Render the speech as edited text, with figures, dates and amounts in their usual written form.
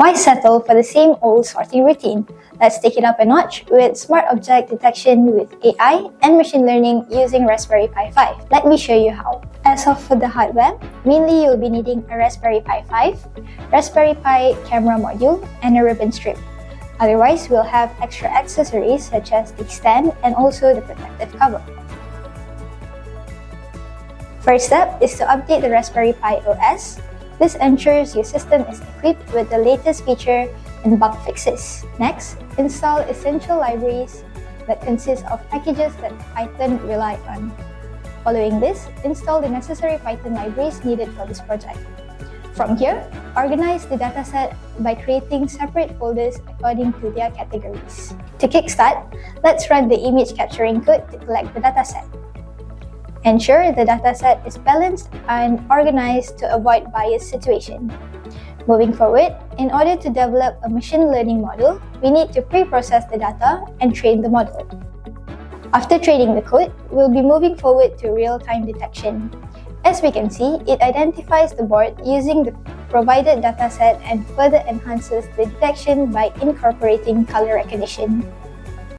Why settle for the same old sorting routine? Let's take it up a notch with smart object detection with AI and machine learning using Raspberry Pi 5. Let me show you how. As of for the hardware, mainly you'll be needing a Raspberry Pi 5, Raspberry Pi camera module, and a ribbon strip. Otherwise, we'll have extra accessories such as the stand and also the protective cover. First step is to update the Raspberry Pi OS. This ensures your system is equipped with the latest feature and bug fixes. Next, install essential libraries that consist of packages that Python rely on. Following this, install the necessary Python libraries needed for this project. From here, organize the dataset by creating separate folders according to their categories. To kickstart, let's run the image capturing code to collect the dataset. Ensure the dataset is balanced and organized to avoid bias situation. Moving forward, in order to develop a machine learning model, we need to pre-process the data and train the model. After training the code, we'll be moving forward to real-time detection. As we can see, it identifies the board using the provided dataset and further enhances the detection by incorporating color recognition.